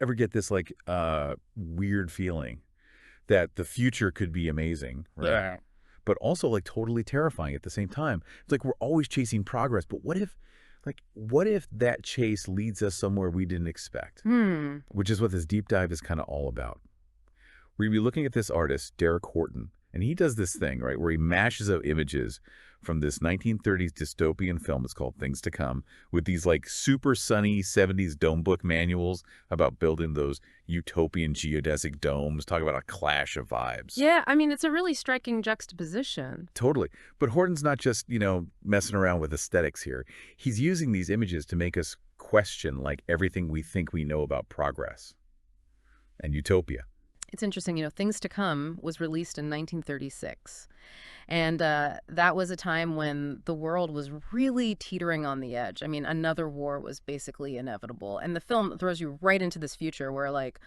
Ever get this like weird feeling that the future could be amazing, right? Yeah. But also like totally terrifying at the same time. It's like we're always chasing progress, but what if that chase leads us somewhere we didn't expect? Hmm. Which is what this deep dive is kind of all about. We're gonna be looking at this artist, Derek Horton, and he does this thing, right, where he mashes up images from this 1930s dystopian film. It's called Things to Come, with these like super sunny 70s Domebook manuals about building those utopian geodesic domes. Talk about a clash of vibes. Yeah, I mean, it's a really striking juxtaposition. Totally. But Horton's not just, messing around with aesthetics here. He's using these images to make us question like everything we think we know about progress and utopia. It's interesting, Things to Come was released in 1936. And that was a time when the world was really teetering on the edge. I mean, another war was basically inevitable. And the film throws you right into this future where, like,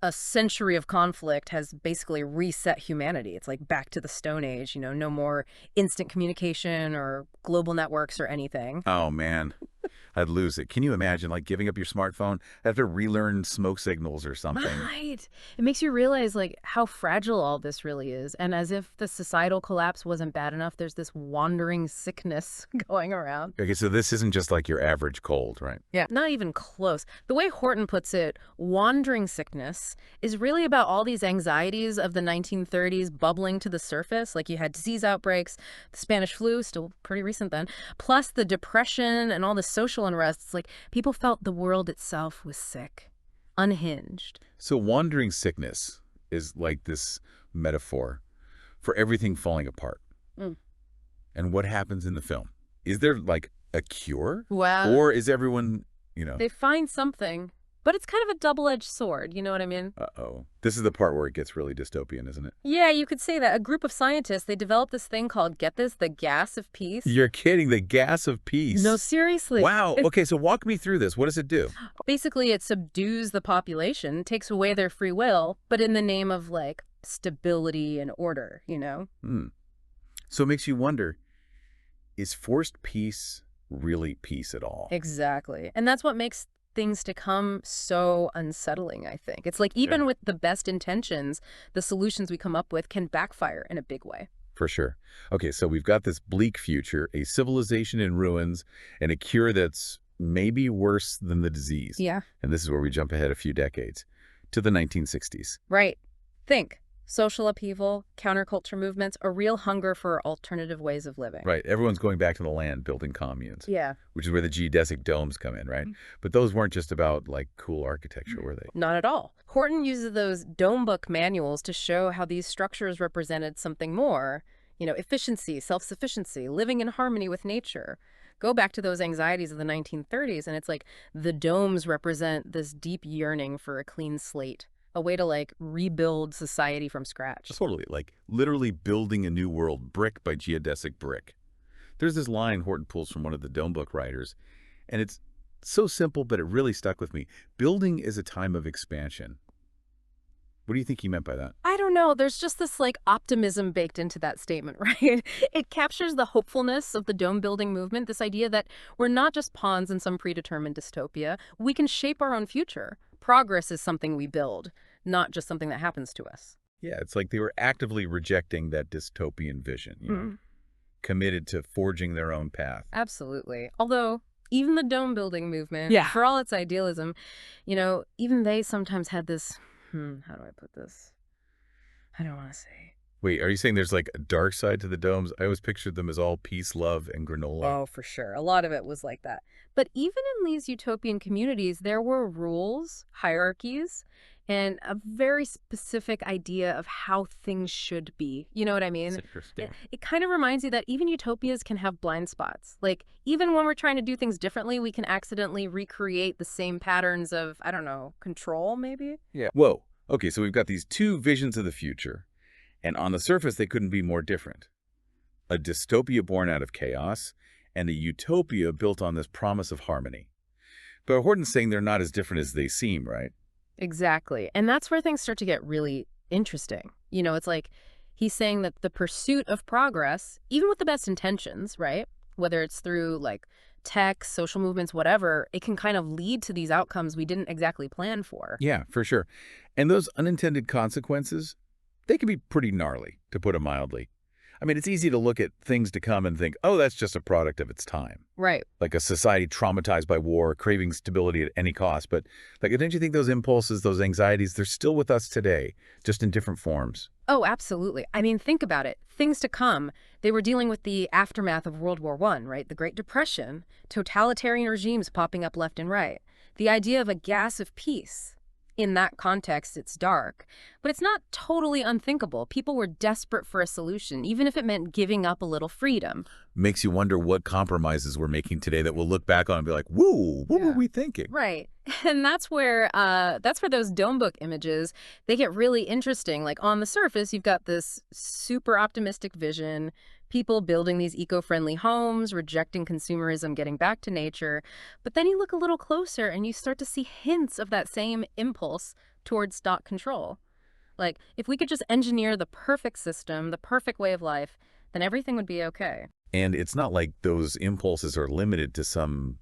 a century of conflict has basically reset humanity. It's like back to the Stone Age, no more instant communication or global networks or anything. Oh, man. I'd lose it. Can you imagine, like, giving up your smartphone? I have to relearn smoke signals or something. Right. It makes you realize, like, how fragile all this really is. And as if the societal collapse wasn't bad enough, there's this wandering sickness going around. Okay, so this isn't just like your average cold, right? Yeah. Not even close. The way Horton puts it, wandering sickness is really about all these anxieties of the 1930s bubbling to the surface. Like you had disease outbreaks, the Spanish flu, still pretty recent then, plus the depression and all the social unrest. It's like people felt the world itself was sick, unhinged. So wandering sickness is like this metaphor for everything falling apart. Mm. And what happens in the film? Is there like a cure? Wow. Or is everyone, They find something, but it's kind of a double-edged sword, you know what I mean? Uh-oh. This is the part where it gets really dystopian, isn't it? Yeah, you could say that. A group of scientists, they developed this thing called, get this, the gas of peace. You're kidding. The gas of peace. No, seriously. Wow. Okay, so walk me through this. What does it do? Basically, it subdues the population, takes away their free will, but in the name of, like, stability and order, So it makes you wonder, is forced peace really peace at all? Exactly. And that's what makes Things to Come so unsettling, I think. It's like even with the best intentions, the solutions we come up with can backfire in a big way. For sure. Okay, so we've got this bleak future, a civilization in ruins, and a cure that's maybe worse than the disease. Yeah. And this is where we jump ahead a few decades to the 1960s. Right. Think. Social upheaval, counterculture movements, a real hunger for alternative ways of living. Right. Everyone's going back to the land, building communes. Yeah. Which is where the geodesic domes come in, right? But those weren't just about, like, cool architecture, were they? Not at all. Horton uses those Domebook manuals to show how these structures represented something more. Efficiency, self-sufficiency, living in harmony with nature. Go back to those anxieties of the 1930s, and it's like the domes represent this deep yearning for a clean slate. A way to, like, rebuild society from scratch. Totally. Like, literally building a new world, brick by geodesic brick. There's this line Horton pulls from one of the Domebook writers, and it's so simple, but it really stuck with me. Building is a time of expansion. What do you think he meant by that? I don't know. There's just this, like, optimism baked into that statement, right? It captures the hopefulness of the dome building movement, this idea that we're not just pawns in some predetermined dystopia. We can shape our own future. Progress is something we build, not just something that happens to us. Yeah, it's like they were actively rejecting that dystopian vision, committed to forging their own path. Absolutely. Although, even the dome building movement, Yeah. for all its idealism, even they sometimes had this, how do I put this? I don't want to say. Wait, are you saying there's like a dark side to the domes? I always pictured them as all peace, love, and granola. Oh, for sure. A lot of it was like that. But even in these utopian communities, there were rules, hierarchies, and a very specific idea of how things should be. You know what I mean? That's interesting. It kind of reminds you that even utopias can have blind spots. Like, even when we're trying to do things differently, we can accidentally recreate the same patterns of, I don't know, control, maybe? Yeah. Whoa. Okay, so we've got these two visions of the future, and on the surface, they couldn't be more different. A dystopia born out of chaos, and a utopia built on this promise of harmony. But Horton's saying they're not as different as they seem, right? Exactly. And that's where things start to get really interesting. It's like he's saying that the pursuit of progress, even with the best intentions, right? Whether it's through, like, tech, social movements, whatever, it can kind of lead to these outcomes we didn't exactly plan for. Yeah, for sure. And those unintended consequences, they can be pretty gnarly, to put it mildly. I mean, it's easy to look at things to come and think, oh, that's just a product of its time. Right. Like a society traumatized by war, craving stability at any cost. But like, don't you think those impulses, those anxieties, they're still with us today, just in different forms? Oh, absolutely. I mean, think about it. Things to come. They were dealing with the aftermath of World War I, right? The Great Depression, totalitarian regimes popping up left and right. The idea of a gas of peace. In that context, it's dark. But it's not totally unthinkable. People were desperate for a solution, even if it meant giving up a little freedom. Makes you wonder what compromises we're making today that we'll look back on and be like, whoa, what were we thinking? Right. And that's where those Domebook images, they get really interesting. Like on the surface, you've got this super optimistic vision, people building these eco-friendly homes, rejecting consumerism, getting back to nature. But then you look a little closer and you start to see hints of that same impulse towards stock control. Like, if we could just engineer the perfect system, the perfect way of life, then everything would be okay. And it's not like those impulses are limited to some,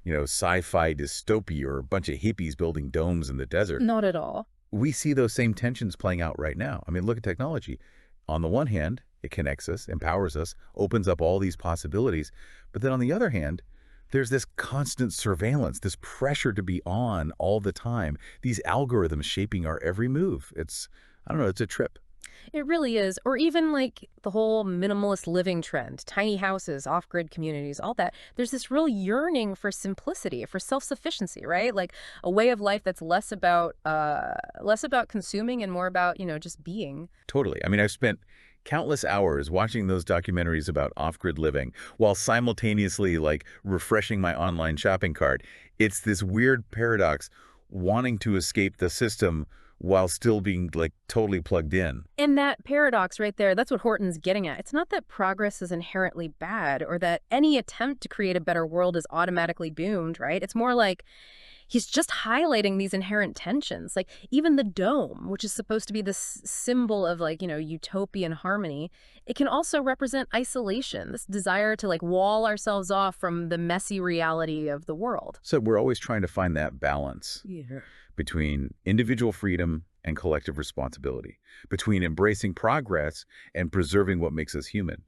sci-fi dystopia or a bunch of hippies building domes in the desert. Not at all. We see those same tensions playing out right now. I mean, look at technology. On the one hand, it connects us, empowers us, opens up all these possibilities. But then on the other hand, there's this constant surveillance, this pressure to be on all the time, these algorithms shaping our every move. It's a trip. It really is. Or even like the whole minimalist living trend, tiny houses, off-grid communities, all that. There's this real yearning for simplicity, for self-sufficiency, right? Like a way of life that's less about consuming and more about, just being. Totally. I mean, I've spent countless hours watching those documentaries about off-grid living while simultaneously like refreshing my online shopping cart. It's this weird paradox, wanting to escape the system while still being like totally plugged in. And that paradox right there, that's what Horton's getting at. It's not that progress is inherently bad or that any attempt to create a better world is automatically doomed, right? It's more like he's just highlighting these inherent tensions. Like even the dome, which is supposed to be this symbol of like, utopian harmony, it can also represent isolation, this desire to like wall ourselves off from the messy reality of the world. So we're always trying to find that balance between individual freedom and collective responsibility, between embracing progress and preserving what makes us human.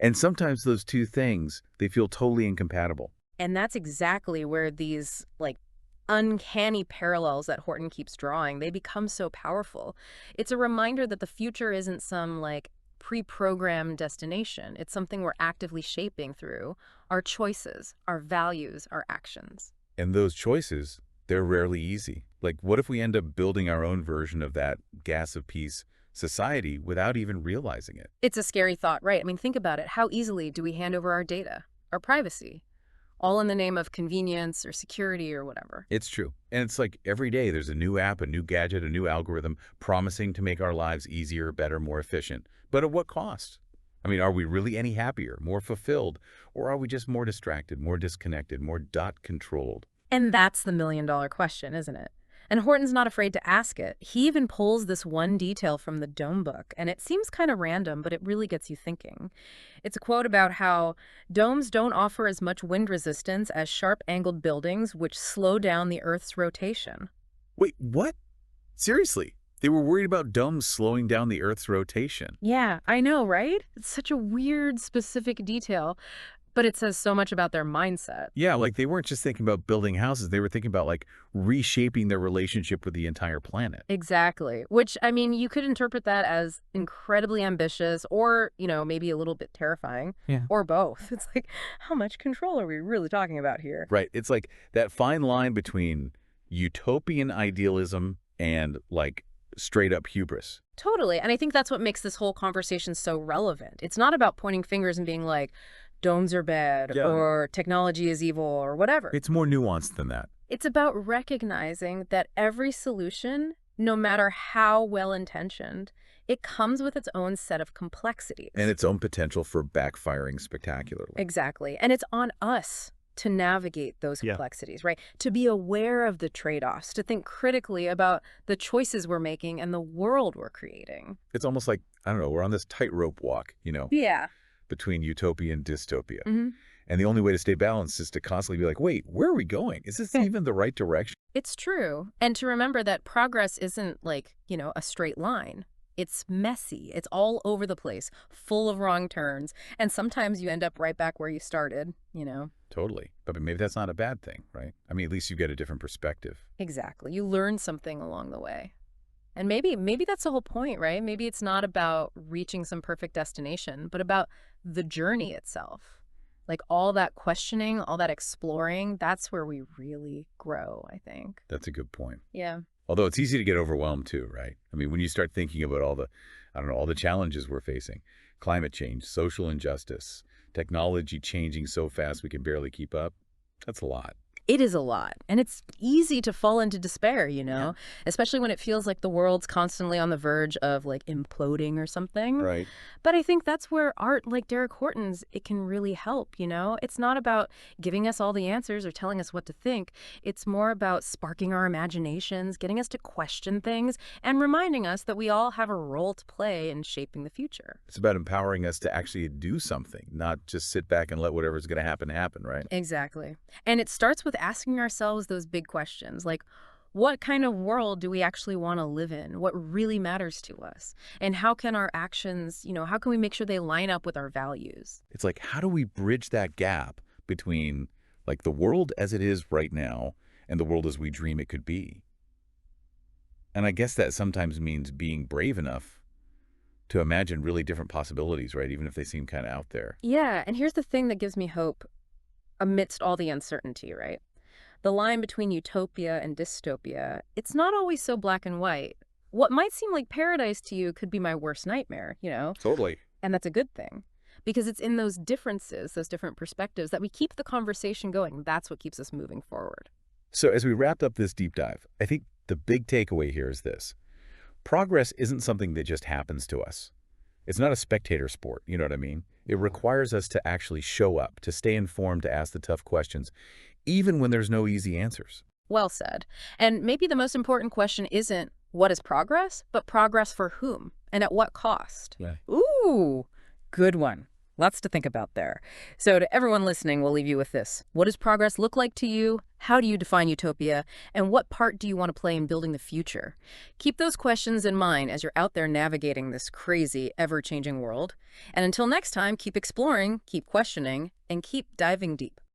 And sometimes those two things, they feel totally incompatible. And that's exactly where these like uncanny parallels that Horton keeps drawing, they become so powerful. It's a reminder that the future isn't some like pre-programmed destination. It's something we're actively shaping through our choices, our values, our actions. And those choices, they're rarely easy. Like, what if we end up building our own version of that gas of peace society without even realizing it? It's a scary thought, right? I mean, think about it. How easily do we hand over our data, our privacy? All in the name of convenience or security or whatever. It's true. And it's like every day there's a new app, a new gadget, a new algorithm promising to make our lives easier, better, more efficient. But at what cost? I mean, are we really any happier, more fulfilled, or are we just more distracted, more disconnected, more dot-controlled? And that's the million-dollar question, isn't it? And Horton's not afraid to ask it. He even pulls this one detail from the Domebook, and it seems kind of random, but it really gets you thinking. It's a quote about how domes don't offer as much wind resistance as sharp-angled buildings, which slow down the Earth's rotation. Wait, what? Seriously? They were worried about domes slowing down the Earth's rotation. Yeah, I know, right? It's such a weird, specific detail. But it says so much about their mindset. Yeah, like they weren't just thinking about building houses. They were thinking about like reshaping their relationship with the entire planet. Exactly. Which, I mean, you could interpret that as incredibly ambitious or, maybe a little bit terrifying. Yeah. Or both. It's like, how much control are we really talking about here? Right. It's like that fine line between utopian idealism and like straight up hubris. Totally. And I think that's what makes this whole conversation so relevant. It's not about pointing fingers and being like, domes are bad or technology is evil or whatever. It's more nuanced than that. It's about recognizing that every solution, no matter how well-intentioned, it comes with its own set of complexities. And its own potential for backfiring spectacularly. Exactly. And it's on us to navigate those complexities, right? To be aware of the trade-offs, to think critically about the choices we're making and the world we're creating. It's almost like, I don't know, we're on this tightrope walk, Yeah. between utopia and dystopia. Mm-hmm. And the only way to stay balanced is to constantly be like, wait, where are we going? Is this even the right direction? It's true. And to remember that progress isn't like, a straight line. It's messy. It's all over the place, full of wrong turns. And sometimes you end up right back where you started. Totally. But maybe that's not a bad thing, right? I mean, at least you get a different perspective. Exactly. You learn something along the way. And maybe that's the whole point, right? Maybe it's not about reaching some perfect destination, but about the journey itself. Like all that questioning, all that exploring, that's where we really grow, I think. That's a good point. Yeah. Although it's easy to get overwhelmed too, right? I mean, when you start thinking about all the challenges we're facing, climate change, social injustice, technology changing so fast we can barely keep up, that's a lot. It is a lot. And it's easy to fall into despair, Yeah. especially when it feels like the world's constantly on the verge of like imploding or something. Right. But I think that's where art like Derek Horton's, it can really help. It's not about giving us all the answers or telling us what to think. It's more about sparking our imaginations, getting us to question things, and reminding us that we all have a role to play in shaping the future. It's about empowering us to actually do something, not just sit back and let whatever's going to happen, right? Exactly. And it starts with asking ourselves those big questions, like what kind of world do we actually want to live in? What really matters to us? And how can our actions, how can we make sure they line up with our values? It's like, how do we bridge that gap between like the world as it is right now and the world as we dream it could be? And I guess that sometimes means being brave enough to imagine really different possibilities, right? Even if they seem kind of out there. Yeah, and here's the thing that gives me hope amidst all the uncertainty, right? The line between utopia and dystopia, it's not always so black and white. What might seem like paradise to you could be my worst nightmare. Totally. And that's a good thing. Because it's in those differences, those different perspectives, that we keep the conversation going. That's what keeps us moving forward. So as we wrapped up this deep dive, I think the big takeaway here is this. Progress isn't something that just happens to us. It's not a spectator sport, you know what I mean? It requires us to actually show up, to stay informed, to ask the tough questions, even when there's no easy answers. Well said. And maybe the most important question isn't what is progress, but progress for whom and at what cost? Yeah. Ooh, good one. Lots to think about there. So to everyone listening, we'll leave you with this. What does progress look like to you? How do you define utopia? And what part do you want to play in building the future? Keep those questions in mind as you're out there navigating this crazy, ever-changing world. And until next time, keep exploring, keep questioning, and keep diving deep.